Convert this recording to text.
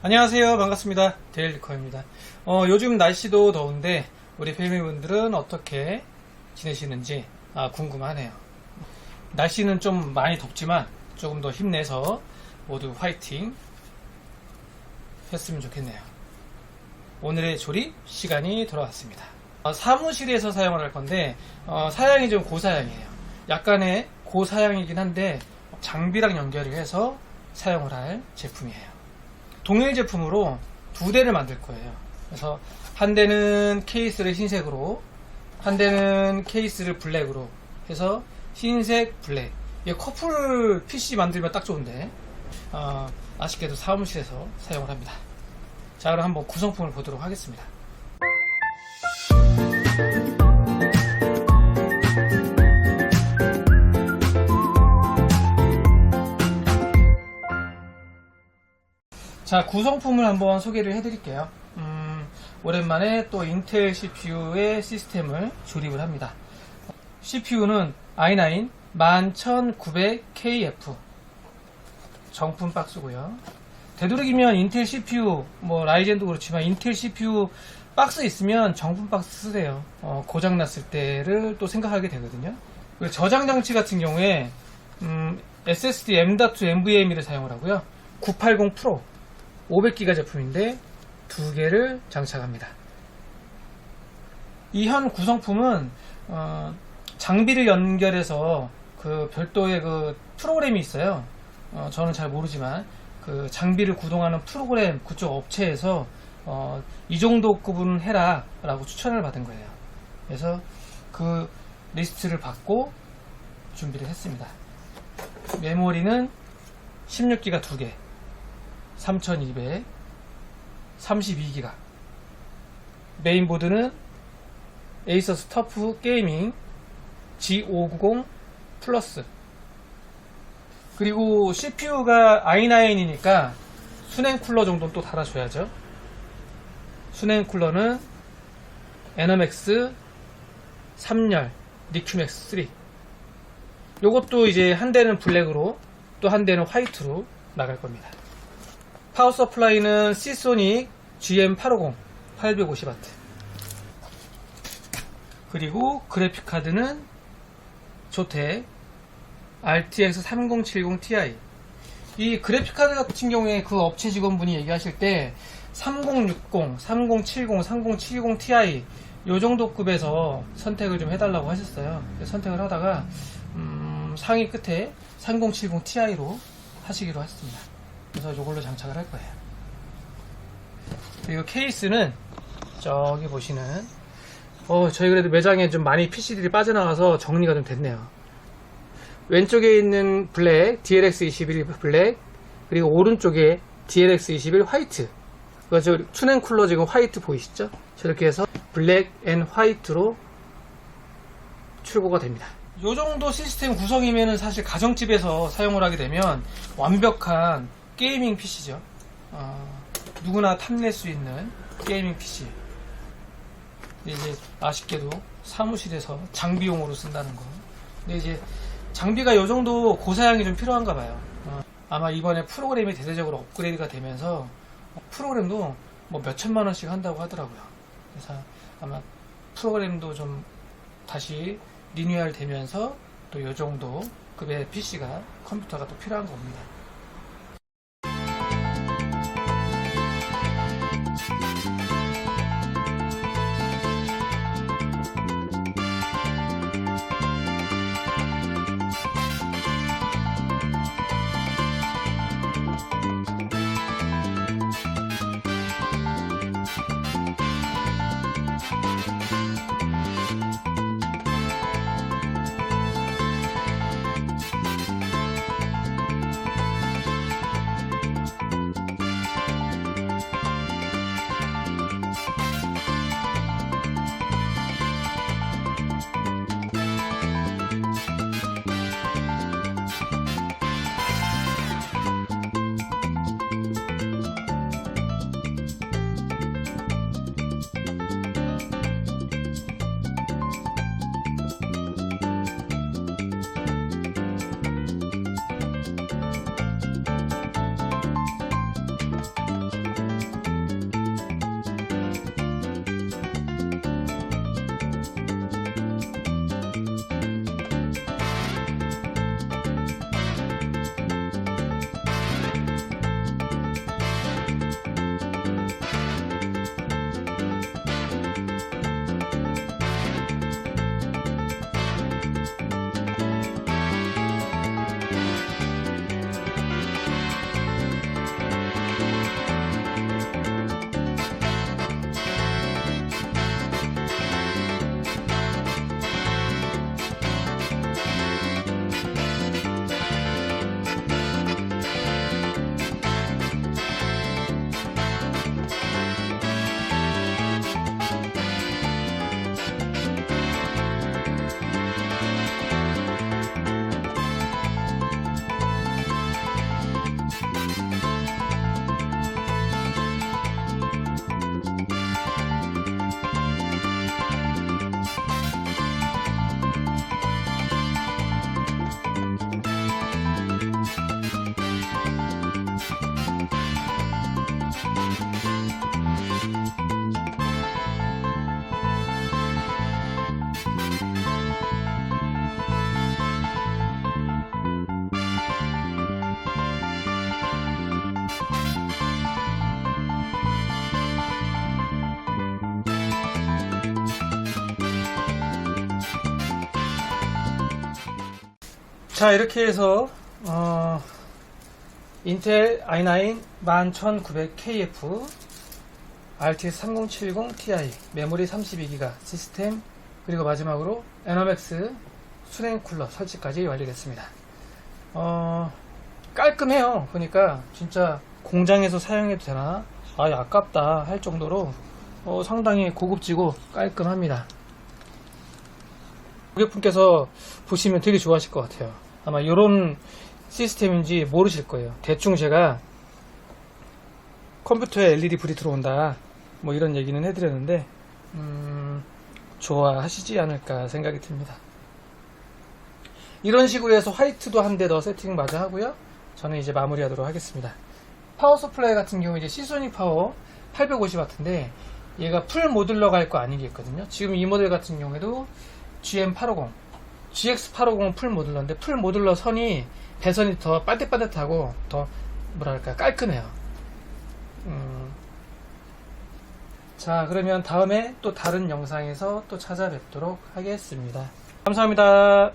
안녕하세요. 반갑습니다. 데일리커입니다. 요즘 날씨도 더운데 우리 패밀리분들은 어떻게 지내시는지 궁금하네요. 날씨는 좀 많이 덥지만 조금 더 힘내서 모두 화이팅 했으면 좋겠네요. 오늘의 조립 시간이 돌아왔습니다. 사무실에서 사용을 할 건데 사양이 좀 고사양이에요. 약간의 고사양이긴 한데 장비랑 연결을 해서 사용을 할 제품이에요. 동일 제품으로 두 대를 만들 거예요. 그래서 한 대는 케이스를 흰색으로, 한 대는 케이스를 블랙으로 해서 흰색, 블랙. 이게 커플 PC 만들면 딱 좋은데 아쉽게도 사무실에서 사용을 합니다. 자, 그럼 한번 구성품을 보도록 하겠습니다. 자, 구성품을 한번 소개를 해드릴게요. 오랜만에 또 인텔 CPU의 시스템을 조립을 합니다. CPU는 i9 11900KF 정품 박스고요. 되도록이면 인텔 CPU, 라이젠도 그렇지만 인텔 CPU 박스 있으면 정품 박스 쓰세요. 고장 났을 때를 또 생각하게 되거든요. 그리고 저장 장치 같은 경우에 SSD M.2 NVMe를 사용을 하고요. 980 프로 500기가 제품인데 두 개를 장착합니다. 이 현 구성품은 장비를 연결해서 그 별도의 그 프로그램이 있어요. 저는 잘 모르지만 그 장비를 구동하는 프로그램 그쪽 업체에서 이 정도 급은 해라 라고 추천을 받은 거예요. 그래서 그 리스트를 받고 준비를 했습니다. 메모리는 16기가 2개 3200 32기가. 메인보드는 에이서스 터프 게이밍 G590 플러스. 그리고 CPU가 i9이니까 수냉 쿨러 정도는 또 달아줘야죠. 수냉 쿨러는 에너맥스 3열 리큐맥스 3. 요것도 이제 한 대는 블랙으로 또 한 대는 화이트로 나갈 겁니다. 파워 서플라이는 시소닉 GM850 850W. 그리고 그래픽 카드는 조텍 RTX 3070 Ti. 이 그래픽 카드 같은 경우에 그 업체 직원분이 얘기하실 때 3060, 3070, 3070 Ti 요 정도 급에서 선택을 좀 해달라고 하셨어요. 선택을 하다가 상위 끝에 3070 Ti로 하시기로 했습니다. 그래서 이걸로 장착을 할 거예요. 그리고 케이스는 저기 보시는 저희 그래도 매장에 좀 많이 PC들이 빠져나가서 정리가 좀 됐네요. 왼쪽에 있는 블랙 DLX21 블랙, 그리고 오른쪽에 DLX21 화이트. 저 투냉 쿨러 지금 화이트 보이시죠? 저렇게 해서 블랙 앤 화이트로 출고가 됩니다. 이 정도 시스템 구성이면 사실 가정집에서 사용을 하게 되면 완벽한 게이밍 PC죠. 누구나 탐낼 수 있는 게이밍 PC. 이제 아쉽게도 사무실에서 장비용으로 쓴다는 거. 근데 이제 장비가 이 정도 고사양이 좀 필요한가 봐요. 아마 이번에 프로그램이 대대적으로 업그레이드가 되면서 프로그램도 몇천만 원씩 한다고 하더라고요. 그래서 아마 프로그램도 좀 다시 리뉴얼 되면서 또 이 정도 급의 PC가 컴퓨터가 또 필요한 겁니다. 자, 이렇게 해서 인텔 i9 11900KF RTX 3070 Ti 메모리 32기가 시스템, 그리고 마지막으로 에너맥스 수냉 쿨러 설치까지 완료됐습니다. 깔끔해요. 보니까 진짜 공장에서 사용해도 되나? 아깝다 할 정도로 상당히 고급지고 깔끔합니다. 고객분께서 보시면 되게 좋아하실 것 같아요. 아마 이런 시스템인지 모르실 거예요. 대충 제가 컴퓨터에 LED 불이 들어온다 뭐 이런 얘기는 해드렸는데 좋아하시지 않을까 생각이 듭니다. 이런 식으로 해서 화이트도 한 대 더 세팅 마저 하고요. 저는 이제 마무리하도록 하겠습니다. 파워 서플라이 같은 경우 이제 시소닉 파워 850W인데 얘가 풀 모듈러 갈 거 아니겠거든요. 지금 이 모델 같은 경우에도 GM850, GX850은 풀 모듈러인데 풀 모듈러 선이 배선이 더 반듯반듯하고 더 뭐랄까 깔끔해요. 자, 그러면 다음에 또 다른 영상에서 또 찾아뵙도록 하겠습니다. 감사합니다.